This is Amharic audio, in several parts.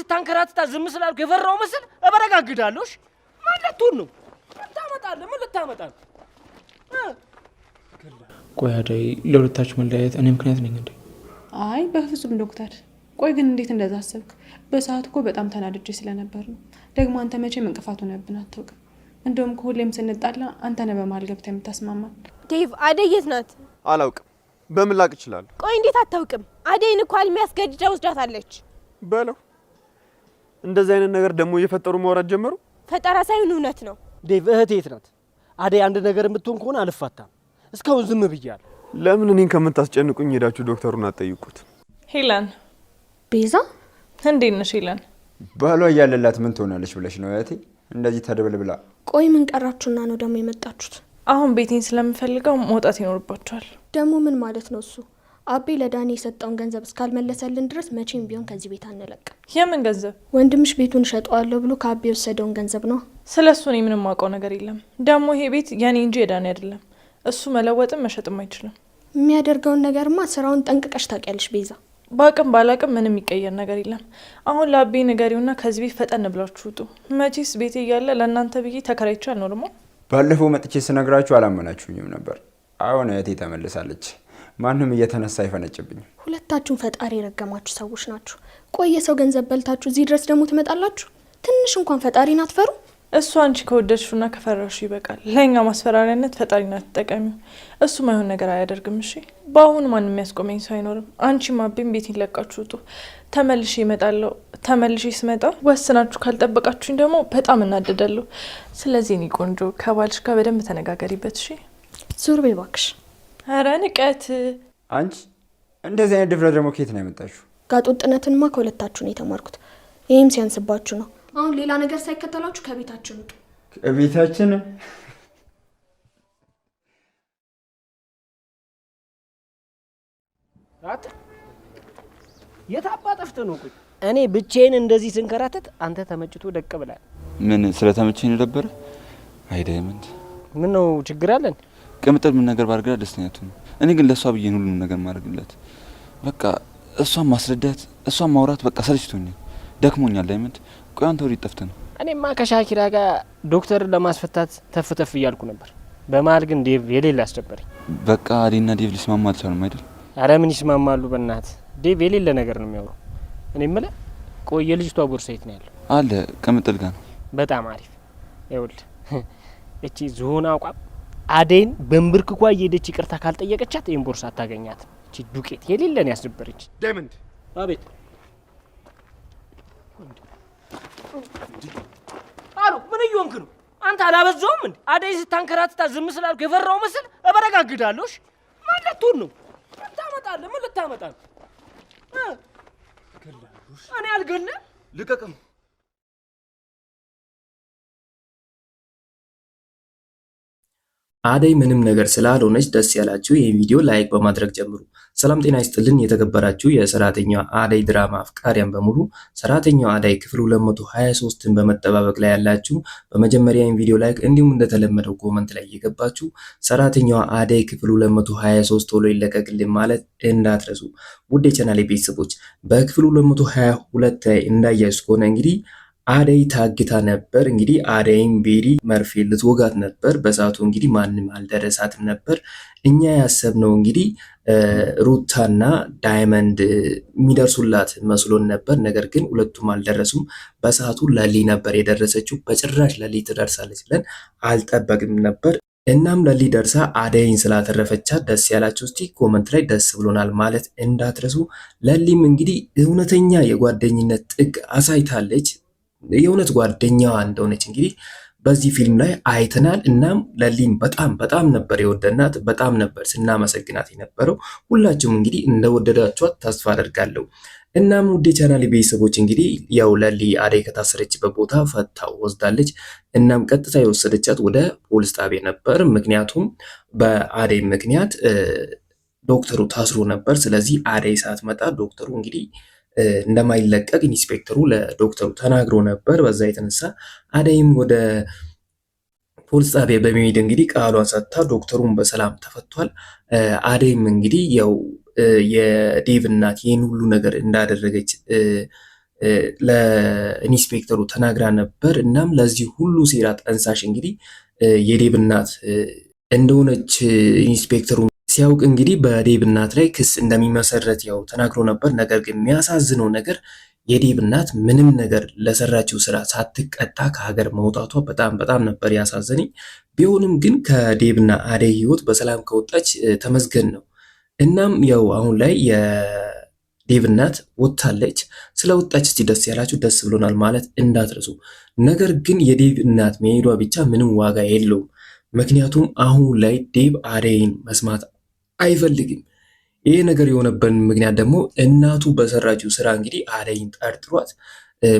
ስታንከራትታ ዝም ስላልኩ የፈራው መስል እበረጋግዳለሽ ማለት ነው። ታመጣለህ ምን ልታመጣ ነው? ቆይ አደይ ለሁለታችሁ መለያየት እኔ ምክንያት ነኝ እንዴ? አይ በፍጹም ዶክተር። ቆይ ግን እንዴት እንደዛ አሰብክ? በሰዓት እኮ በጣም ተናድጄ ስለነበር ነው። ደግሞ አንተ መቼም እንቅፋት ሆነብን አታውቅም። እንደውም ከሁሌም ስንጣላ አንተ ነህ በመሀል ገብተህ የምታስማማን። ዴቭ አደይ የት ናት? አላውቅም። በምን ላቅ ይችላል? ቆይ እንዴት አታውቅም? አደይን እኮ አልሚ ያስገድዳ ወስዳታለች በለው። እንደዚህ አይነት ነገር ደግሞ እየፈጠሩ ማውራት ጀመሩ። ፈጠራ ሳይሆን እውነት ነው። ዴቭ እህቴ የት ናት? አደይ አንድ ነገር የምትሆን ከሆነ አልፋታም። እስካሁን ዝም ብያለሁ። ለምን እኔን ከምታስጨንቁኝ ሄዳችሁ ዶክተሩን አትጠይቁት? ሄለን ቤዛ እንዴት ነሽ? ሄለን ባሏ እያለላት ምን ትሆናለች ብለሽ ነው እህቴ እንደዚህ ተደብልብላ? ቆይ ምን ቀራችሁና ነው ደግሞ የመጣችሁት? አሁን ቤቴን ስለምፈልገው መውጣት ይኖርባችኋል። ደግሞ ምን ማለት ነው እሱ? አቤ ለዳኒ የሰጠውን ገንዘብ እስካልመለሰልን ድረስ መቼም ቢሆን ከዚህ ቤት አንለቅም። የምን ገንዘብ? ወንድምሽ ቤቱን እሸጠዋለሁ ብሎ ከአቤ የወሰደውን ገንዘብ ነው። ስለሱ እኔ ምንም ማውቀው ነገር የለም። ደግሞ ይሄ ቤት የኔ እንጂ የዳኒ አይደለም። እሱ መለወጥም መሸጥም አይችልም። የሚያደርገውን ነገርማ ስራውን ጠንቅቀሽ ታውቂያለሽ ቤዛ። ባቅም ባላቅም ምንም የሚቀየር ነገር የለም። አሁን ለአቤ ንገሪውና ከዚህ ቤት ፈጠን ብላችሁ ውጡ። መቼስ ቤቴ እያለ ለእናንተ ብዬ ተከራይቼ አልኖርም። ባለፈው መጥቼ ስነግራችሁ አላመናችሁኝም ነበር። አሁን እህቴ ተመልሳለች። ማንም እየተነሳ አይፈነጭብኝ። ሁለታችሁም ፈጣሪ የረገማችሁ ሰዎች ናችሁ። ቆይ የሰው ገንዘብ በልታችሁ እዚህ ድረስ ደግሞ ትመጣላችሁ? ትንሽ እንኳን ፈጣሪን አትፈሩ? እሱ አንቺ ከወደድሽውና ከፈራሹ ይበቃል። ለእኛ ማስፈራሪያነት ፈጣሪና ተጠቃሚው። እሱ ማይሆን ነገር አያደርግም። እሺ በአሁኑ ማንም የሚያስቆመኝ ሰው አይኖርም። አንቺም አቤም ቤቴን ለቃችሁ ውጡ። ተመልሼ እመጣለሁ። ተመልሼ ስመጣ ወስናችሁ ካልጠበቃችሁኝ ደግሞ በጣም እናደዳለሁ። ስለዚህ እኔ ቆንጆ ከባልሽ ጋር በደንብ ተነጋገሪበት። እሺ ዙር በይ እባክሽ። ኧረ ንቀት! አንቺ እንደዚህ አይነት ድፍረት ደግሞ ከየት ነው ያመጣችሁ? ጋጦጥነትንማ ከሁለታችሁ ነው የተማርኩት። ይህም ሲያንስባችሁ ነው። አሁን ሌላ ነገር ሳይከተላችሁ ከቤታችን ውጡ። ከቤታችን? የታባ ጠፍተህ ነው? ቆይ እኔ ብቻዬን እንደዚህ ስንከራተት አንተ ተመጭቶ ደቅ ብላል። ምን ስለተመቸኝ ነበር? አይደምንት ምን ነው ችግር አለን? ቅምጥል ምን ነገር ባርግላት ደስተኛ ትሁን። እኔ ግን ለሷ ብዬ ሁሉንም ነገር ማድረግላት። በቃ እሷን ማስረዳት፣ እሷን ማውራት በቃ ሰልችቶኛል፣ ደክሞኛል። አይመንት ቆይ አንተ ወዴት ጠፍተህ ነው? እኔማ ከሻኪራ ጋር ዶክተርን ለማስፈታት ተፍተፍ እያልኩ ነበር። በመሀል ግን ዴቭ የሌለ አስደበረኝ። በቃ አዴና ዴቭ ሊስማሙ አልቻሉም አይደል? አረ ምን ይስማማሉ በእናት። ዴቭ የሌለ ነገር ነው የሚያወራው። እኔ የምልህ ቆይ የልጅቷ ቦርሳ የት ነው ያለው? አለ ቅምጥል ጋር ነው። በጣም አሪፍ። ይኸውልህ እቺ ዝሆን አቋም አዴን በእንብርክኳ እየሄደች ይቅርታ ካልጠየቀቻት ይሄን ቦርሳ አታገኛትም። እቺ ዱቄት የሌለን ያስደበረች። ዳይመንድ አቤት። አሉ ምን እየሆንክ ነው አንተ? አላበዛውም እንዴ? አዴ ስታንከራትታ ዝም ስላልኩ የፈራው መስል እበረጋግዳለሽ ማለት ነው። ታመጣለህ ምን ልታመጣ ነው? እኔ አልገለም። ልቀቅም። አደይ ምንም ነገር ስላልሆነች ደስ ያላችሁ ይህን ቪዲዮ ላይክ በማድረግ ጀምሩ። ሰላም ጤና ይስጥልን። የተከበራችሁ የሰራተኛዋ አደይ ድራማ አፍቃሪያን በሙሉ ሰራተኛዋ አደይ ክፍል 223ን በመጠባበቅ ላይ ያላችሁ በመጀመሪያ ይህን ቪዲዮ ላይክ እንዲሁም እንደተለመደው ኮመንት ላይ እየገባችሁ ሰራተኛዋ አደይ ክፍል 223 ቶሎ ይለቀቅልን ማለት እንዳትረሱ። ውድ የቻናሌ ቤተሰቦች በክፍል 222 ላይ እንዳያችሁ ከሆነ እንግዲህ አደይ ታግታ ነበር። እንግዲህ አደይም ቤሪ መርፌ ልትወጋት ነበር። በሰዓቱ እንግዲህ ማንም አልደረሳትም ነበር። እኛ ያሰብነው እንግዲህ ሩታና ዳይመንድ የሚደርሱላት መስሎን ነበር። ነገር ግን ሁለቱም አልደረሱም። በሰዓቱ ለሊ ነበር የደረሰችው። በጭራሽ ለሊ ትደርሳለች ብለን አልጠበቅም ነበር። እናም ለሊ ደርሳ አደይን ስላተረፈቻት ደስ ያላችሁ እስቲ ኮመንት ላይ ደስ ብሎናል ማለት እንዳትረሱ። ለሊም እንግዲህ እውነተኛ የጓደኝነት ጥግ አሳይታለች። የእውነት ጓደኛዋ እንደሆነች እንግዲህ በዚህ ፊልም ላይ አይተናል። እናም ለሊን በጣም ነበር የወደድናት፣ በጣም ነበር ስናመሰግናት የነበረው። ሁላችሁም እንግዲህ እንደወደዳችኋት ተስፋ አደርጋለሁ። እናም ውድ የቻናሌ ቤተሰቦች እንግዲህ ያው ለሊ አደይ ከታሰረችበት ቦታ ፈታው ወስዳለች። እናም ቀጥታ የወሰደቻት ወደ ፖሊስ ጣቢያ ነበር። ምክንያቱም በአደይ ምክንያት ዶክተሩ ታስሮ ነበር። ስለዚህ አደይ ሳትመጣ ዶክተሩ እንግዲህ እንደማይለቀቅ ኢንስፔክተሩ ለዶክተሩ ተናግሮ ነበር። በዛ የተነሳ አደይም ወደ ፖሊስ ጣቢያ በመሄድ እንግዲህ ቃሏን ሰጥታ ዶክተሩን በሰላም ተፈቷል። አደይም እንግዲህ ያው የዴቭ እናት ይህን ሁሉ ነገር እንዳደረገች ለኢንስፔክተሩ ተናግራ ነበር። እናም ለዚህ ሁሉ ሴራ ጠንሳሽ እንግዲህ የዴብ እናት እንደሆነች ኢንስፔክተሩ ሲያውቅ እንግዲህ በዴብ እናት ላይ ክስ እንደሚመሰረት ያው ተናግሮ ነበር። ነገር ግን የሚያሳዝነው ነገር የዴብ እናት ምንም ነገር ለሰራችው ስራ ሳትቀጣ ከሀገር መውጣቷ በጣም ነበር ያሳዘነኝ። ቢሆንም ግን ከዴብና አደይ ህይወት በሰላም ከወጣች ተመስገን ነው። እናም ያው አሁን ላይ የዴብ እናት ወጥታለች። ስለወጣች እስቲ ደስ ያላችሁ ደስ ብሎናል ማለት እንዳትረሱ። ነገር ግን የዴብ እናት መሄዷ ብቻ ምንም ዋጋ የለውም። ምክንያቱም አሁን ላይ ዴብ አደይን መስማት አይፈልግም። ይሄ ነገር የሆነበት ምክንያት ደግሞ እናቱ በሰራችው ስራ እንግዲህ አደይን ጠርጥሯት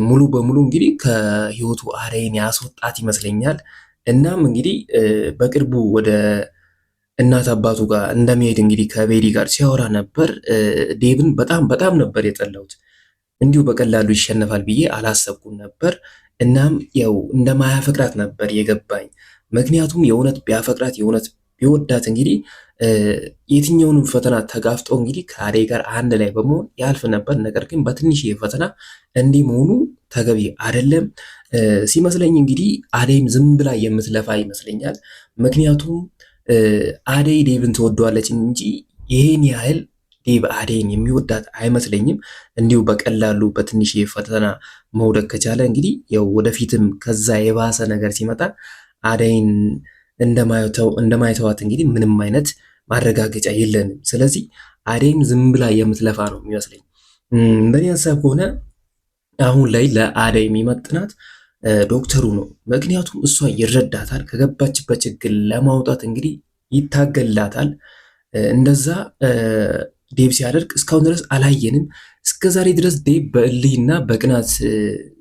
ሙሉ በሙሉ እንግዲህ ከህይወቱ አደይን ያስወጣት ይመስለኛል። እናም እንግዲህ በቅርቡ ወደ እናት አባቱ ጋር እንደሚሄድ እንግዲህ ከቤሪ ጋር ሲያወራ ነበር። ዴብን በጣም ነበር የጠላሁት። እንዲሁ በቀላሉ ይሸነፋል ብዬ አላሰብኩም ነበር። እናም ያው እንደማያፈቅራት ነበር የገባኝ። ምክንያቱም የእውነት ቢያፈቅራት የእውነት ቢወዳት እንግዲህ የትኛውንም ፈተና ተጋፍጦ እንግዲህ ከአደይ ጋር አንድ ላይ በመሆን ያልፍ ነበር። ነገር ግን በትንሽ ፈተና እንዲህ መሆኑ ተገቢ አይደለም ሲመስለኝ እንግዲህ አደይም ዝም ብላ የምትለፋ ይመስለኛል። ምክንያቱም አደይ ዴብን ትወደዋለች እንጂ ይሄን ያህል ዴብ አደይን የሚወዳት አይመስለኝም። እንዲሁ በቀላሉ በትንሽ ፈተና መውደቅ ከቻለ እንግዲህ ያው ወደፊትም ከዛ የባሰ ነገር ሲመጣ አደይን እንደማይተዋት እንግዲህ ምንም አይነት ማረጋገጫ የለንም። ስለዚህ አደይም ዝም ብላ የምትለፋ ነው የሚመስለኝ። እንደኔ ሀሳብ ከሆነ አሁን ላይ ለአደይ የሚመጥናት ዶክተሩ ነው። ምክንያቱም እሷ ይረዳታል። ከገባችበት ችግር ለማውጣት እንግዲህ ይታገላታል። እንደዛ ዴብ ሲያደርግ እስካሁን ድረስ አላየንም። እስከዛሬ ድረስ ዴብ በእልህና በቅናት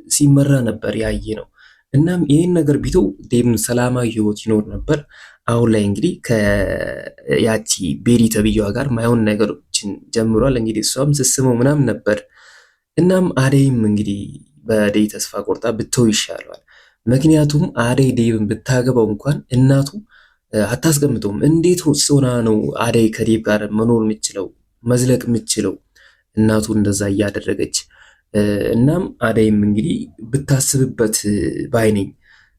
ሲመራ ነበር ያየ ነው። እናም ይህን ነገር ቢተው ዴብም ሰላማዊ ህይወት ይኖር ነበር። አሁን ላይ እንግዲህ ከያቺ ቤሪ ተብዬዋ ጋር ማይሆን ነገሮችን ጀምሯል። እንግዲህ እሷም ስስመው ምናምን ነበር። እናም አደይም እንግዲህ በዴብ ተስፋ ቆርጣ ብተው ይሻለዋል። ምክንያቱም አደይ ዴብን ብታገባው እንኳን እናቱ አታስቀምጠውም። እንዴት ሆና ነው አደይ ከዴብ ጋር መኖር የምችለው መዝለቅ የምችለው? እናቱ እንደዛ እያደረገች እናም አደይም እንግዲህ ብታስብበት ባይ ነኝ።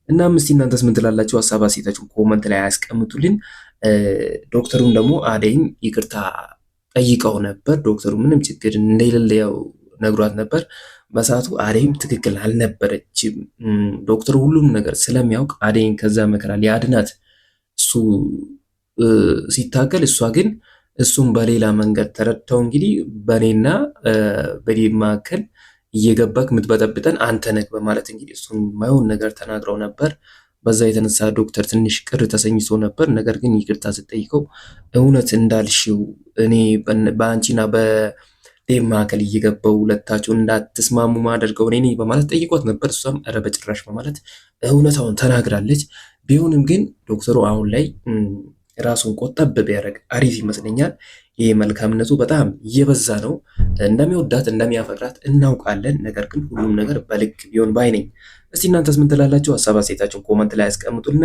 እናም እስቲ እናንተስ ምን ትላላችሁ? ሀሳብ አስተያየታችሁን ኮመንት ላይ አያስቀምጡልን። ዶክተሩም ደግሞ አደይም ይቅርታ ጠይቀው ነበር። ዶክተሩ ምንም ችግር እንደሌለ ያው ነግሯት ነበር። በሰዓቱ አደይም ትክክል አልነበረችም። ዶክተሩ ሁሉም ነገር ስለሚያውቅ አደይን ከዛ መከራ ሊያድናት እሱ ሲታገል፣ እሷ ግን እሱም በሌላ መንገድ ተረድተው እንግዲህ በእኔና በዴብ መካከል እየገባክ የምትበጠብጠን አንተ ነህ በማለት እንግዲህ እሱን ማይሆን ነገር ተናግረው ነበር። በዛ የተነሳ ዶክተር ትንሽ ቅር ተሰኝቶ ነበር። ነገር ግን ይቅርታ ስጠይቀው እውነት እንዳልሽው እኔ በአንቺና በዴብ መካከል እየገባው ሁለታችሁን እንዳትስማሙ ማደርገው እኔ በማለት ጠይቋት ነበር። እሷም ኧረ በጭራሽ በማለት እውነታውን ተናግራለች። ቢሆንም ግን ዶክተሩ አሁን ላይ ራሱን ቆጠብ ቢያደርግ አሪፍ ይመስለኛል። ይህ መልካምነቱ በጣም እየበዛ ነው። እንደሚወዳት እንደሚያፈቅራት እናውቃለን። ነገር ግን ሁሉም ነገር በልክ ቢሆን ባይ ነኝ። እስቲ እናንተስ ምን ትላላችሁ? ሀሳብ አስተያየታችሁን ኮመንት ላይ ያስቀምጡልና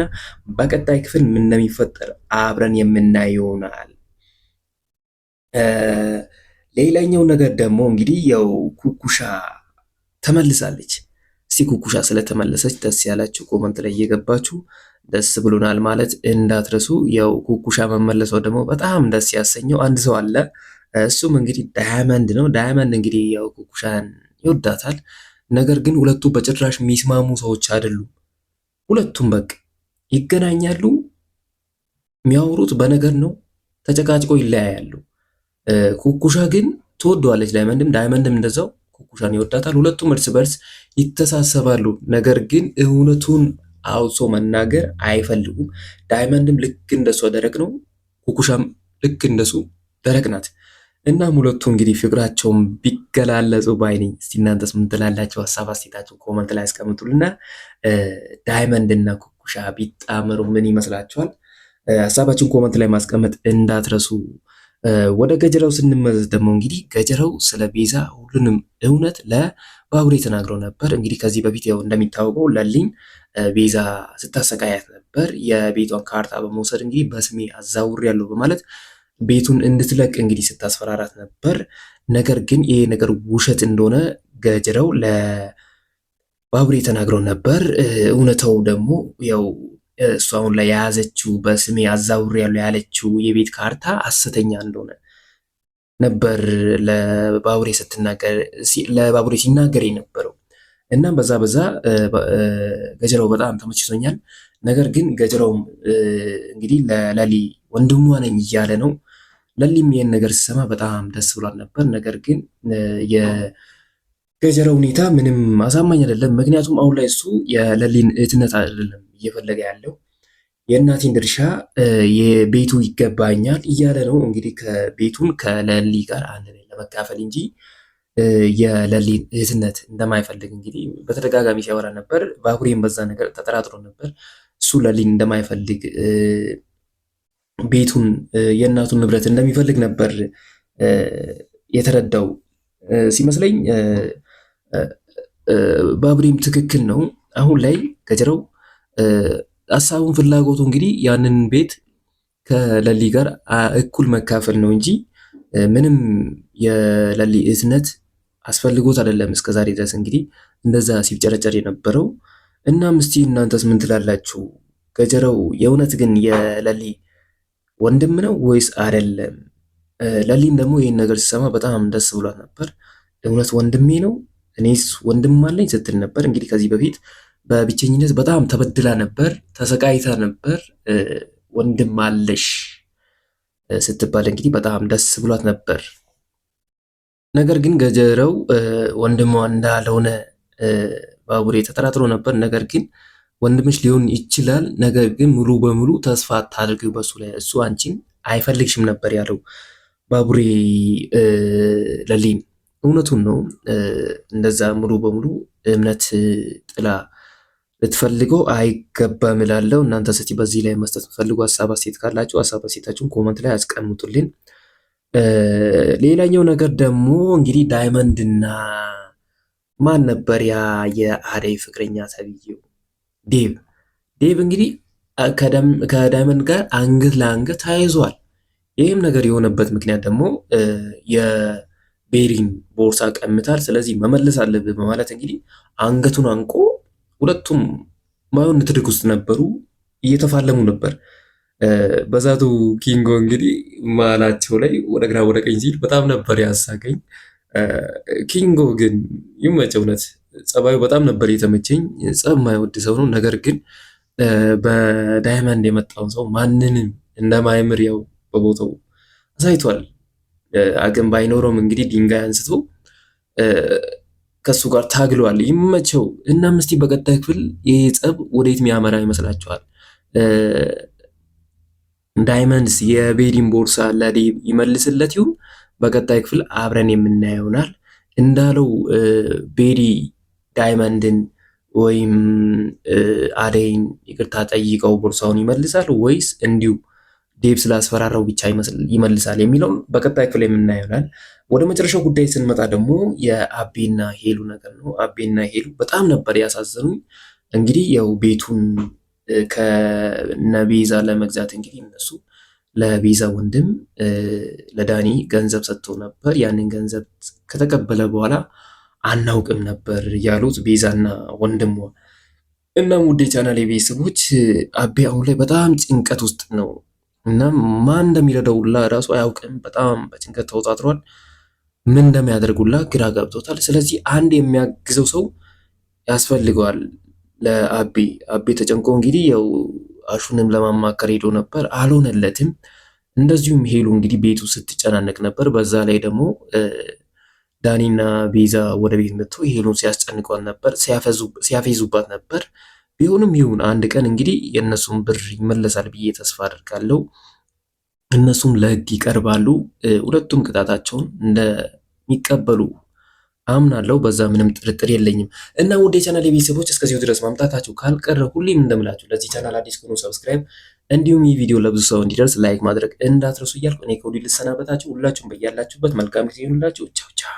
በቀጣይ ክፍል ምን እንደሚፈጠር አብረን የምናየው ይሆናል። ሌላኛው ነገር ደግሞ እንግዲህ ያው ኩኩሻ ተመልሳለች። እስቲ ኩኩሻ ስለተመለሰች ደስ ያላችሁ ኮመንት ላይ እየገባችሁ ደስ ብሎናል ማለት እንዳትረሱ። ያው ኩኩሻ መመለሷ ደግሞ በጣም ደስ ያሰኘው አንድ ሰው አለ። እሱም እንግዲህ ዳያመንድ ነው። ዳያመንድ እንግዲህ ያው ኩኩሻን ይወዳታል። ነገር ግን ሁለቱ በጭራሽ የሚስማሙ ሰዎች አይደሉም። ሁለቱም በቃ ይገናኛሉ፣ የሚያወሩት በነገር ነው፣ ተጨቃጭቆ ይለያያሉ። ኩኩሻ ግን ትወደዋለች ዳይመንድም፣ ዳይመንድም እንደዛው ኩኩሻን ይወዳታል። ሁለቱም እርስ በርስ ይተሳሰባሉ። ነገር ግን እውነቱን አውሶ መናገር አይፈልጉም። ዳይመንድም ልክ እንደሱ ደረቅ ነው፣ ኩኩሻም ልክ እንደሱ ደረቅ ናት። እናም ሁለቱ እንግዲህ ፍቅራቸውን ቢገላለጹ ባይ ነኝ። እስቲ እናንተስ ምን ትላላችሁ? ሀሳብ አስተያየታችሁን ኮመንት ላይ አስቀምጡልና ዳይመንድ እና ኩኩሻ ቢጣመሩ ምን ይመስላችኋል? ሀሳባችሁን ኮመንት ላይ ማስቀመጥ እንዳትረሱ። ወደ ገጀራው ስንመለስ ደግሞ እንግዲህ ገጀራው ስለ ቤዛ ሁሉንም እውነት ለባቡሬ ተናግረው ነበር። እንግዲህ ከዚህ በፊት ያው እንደሚታወቀው ለሊን ቤዛ ስታሰቃያት ነበር። የቤቷን ካርታ በመውሰድ እንግዲህ በስሜ አዛውር ያለው በማለት ቤቱን እንድትለቅ እንግዲህ ስታስፈራራት ነበር። ነገር ግን ይሄ ነገር ውሸት እንደሆነ ገጀራው ለባቡሬ ተናግረው ነበር። እውነታው ደግሞ ያው እሷ አሁን ላይ የያዘችው በስሜ አዛውሬያለሁ ያለችው የቤት ካርታ ሐሰተኛ እንደሆነ ነበር ለባቡሬ ሲናገር የነበረው። እናም በዛ ገጀራው በጣም ተመችቶኛል። ነገር ግን ገጀራውም እንግዲህ ለለሊ ወንድሟ ነኝ እያለ ነው። ለሊም ይህን ነገር ሲሰማ በጣም ደስ ብሏል ነበር። ነገር ግን የገጀራው ሁኔታ ምንም አሳማኝ አይደለም። ምክንያቱም አሁን ላይ እሱ የለሊን እህትነት አይደለም እየፈለገ ያለው የእናቴን ድርሻ የቤቱ ይገባኛል እያለ ነው። እንግዲህ ከቤቱን ከለሊ ጋር አንድ ላይ ለመካፈል እንጂ የለሊን እህትነት እንደማይፈልግ እንግዲህ በተደጋጋሚ ሲያወራ ነበር። ባቡሬም በዛ ነገር ተጠራጥሮ ነበር። እሱ ለሊን እንደማይፈልግ ቤቱን የእናቱን ንብረት እንደሚፈልግ ነበር የተረዳው ሲመስለኝ። ባቡሬም ትክክል ነው። አሁን ላይ ገጀራው ሀሳቡን ፍላጎቱ እንግዲህ ያንን ቤት ከለሊ ጋር እኩል መካፈል ነው እንጂ ምንም የለሊ እህትነት አስፈልጎት አይደለም እስከዛሬ ድረስ እንግዲህ እንደዛ ሲጨረጨር የነበረው። እናም እስቲ እናንተስ ምን ትላላችሁ? ገጀራው የእውነት ግን የለሊ ወንድም ነው ወይስ አይደለም? ለሊም ደግሞ ይህን ነገር ሲሰማ በጣም ደስ ብሏት ነበር። እውነት ወንድሜ ነው እኔስ ወንድም አለኝ ስትል ነበር። እንግዲህ ከዚህ በፊት በብቸኝነት በጣም ተበድላ ነበር፣ ተሰቃይታ ነበር። ወንድም አለሽ ስትባል እንግዲህ በጣም ደስ ብሏት ነበር። ነገር ግን ገጀራው ወንድሟ እንዳልሆነ ባቡሬ ተጠራጥሮ ነበር። ነገር ግን ወንድምሽ ሊሆን ይችላል፣ ነገር ግን ሙሉ በሙሉ ተስፋ አታድርግ በሱ ላይ፣ እሱ አንቺን አይፈልግሽም ነበር ያለው ባቡሬ ለሊን። እውነቱን ነው። እንደዛ ሙሉ በሙሉ እምነት ጥላ ልትፈልገው አይገባም እላለሁ። እናንተ እስቲ በዚህ ላይ መስጠት የምትፈልጉ ሀሳብ አስተያየት ካላችሁ ሀሳብ አስተያየታችሁን ኮመንት ላይ አስቀምጡልን። ሌላኛው ነገር ደግሞ እንግዲህ ዳይመንድና ማን ነበር ያ የአደይ ፍቅረኛ ተብዬው ዴቭ እንግዲህ ከዳይመንድ ጋር አንገት ለአንገት ተያይዟል። ይህም ነገር የሆነበት ምክንያት ደግሞ የቤሪን ቦርሳ ቀምታል፣ ስለዚህ መመለስ አለብህ በማለት እንግዲህ አንገቱን አንቆ ሁለቱም ማየውን ንትርክ ውስጥ ነበሩ፣ እየተፋለሙ ነበር። በዛቱ ኪንጎ እንግዲህ መሀላቸው ላይ ወደ ግራ ወደ ቀኝ ሲል በጣም ነበር ያሳቀኝ። ኪንጎ ግን ይመቸው፣ እውነት ጸባዩ በጣም ነበር የተመቸኝ። ጸብ የማይወድ ሰው ነው። ነገር ግን በዳይመንድ የመጣውን ሰው ማንንም እንደማይምር ያው በቦታው አሳይቷል። አቅም ባይኖረውም እንግዲህ ድንጋይ አንስቶ ከሱ ጋር ታግሏል። ይመቸው። እናም እስቲ በቀጣይ ክፍል ይህ ጸብ ወዴት የሚያመራ ይመስላችኋል? ዳይመንድስ የቤሪን ቦርሳ ለዴቭ ይመልስለት ይሁን? በቀጣይ ክፍል አብረን የምናየው ይሆናል። እንዳለው ቤሪ ዳይመንድን ወይም አደይን ይቅርታ ጠይቀው ቦርሳውን ይመልሳል ወይስ እንዲሁ ዴቭ ስላስፈራራው ብቻ ይመልሳል የሚለውን በቀጣይ ክፍል የምናየው ይሆናል። ወደ መጨረሻው ጉዳይ ስንመጣ ደግሞ የአቤና ሄሉ ነገር ነው። አቤና ሄሉ በጣም ነበር ያሳዘኑኝ። እንግዲህ ያው ቤቱን ከነቤዛ ለመግዛት እንግዲህ እነሱ ለቤዛ ወንድም ለዳኒ ገንዘብ ሰጥተው ነበር። ያንን ገንዘብ ከተቀበለ በኋላ አናውቅም ነበር ያሉት ቤዛና ወንድሟ። እናም ውድ የቻናሌ ቤተሰቦች አቤ አሁን ላይ በጣም ጭንቀት ውስጥ ነው እና ማን እንደሚረዳውላ ራሱ አያውቅም። በጣም በጭንቀት ተወጣጥሯል። ምን እንደሚያደርጉላ ግራ ገብቶታል። ስለዚህ አንድ የሚያግዘው ሰው ያስፈልገዋል ለአቤ። አቤ ተጨንቆ እንግዲህ ያው አሹንም ለማማከር ሄዶ ነበር፣ አልሆነለትም። እንደዚሁም ሄሉ እንግዲህ ቤቱ ስትጨናነቅ ነበር። በዛ ላይ ደግሞ ዳኒና ቤዛ ወደ ቤት መጥተው ሄሉን ሲያስጨንቋት ነበር፣ ሲያፌዙባት ነበር። ቢሆንም ይሁን አንድ ቀን እንግዲህ የእነሱን ብር ይመለሳል ብዬ ተስፋ አድርጋለሁ። እነሱም ለሕግ ይቀርባሉ። ሁለቱም ቅጣታቸውን እንደሚቀበሉ አምናለሁ። በዛ ምንም ጥርጥር የለኝም። እና ውድ የቻናል ቤተሰቦች እስከዚሁ ድረስ ማምጣታችሁ ካልቀረ ሁሌም እንደምላችሁ ለዚህ ቻናል አዲስ ከሆኑ ሰብስክራይብ፣ እንዲሁም ይህ ቪዲዮ ለብዙ ሰው እንዲደርስ ላይክ ማድረግ እንዳትረሱ እያልኩ እኔ ከወዲሁ ልሰናበታችሁ። ሁላችሁም በያላችሁበት መልካም ጊዜ ይሁንላችሁ። ቻው ቻው።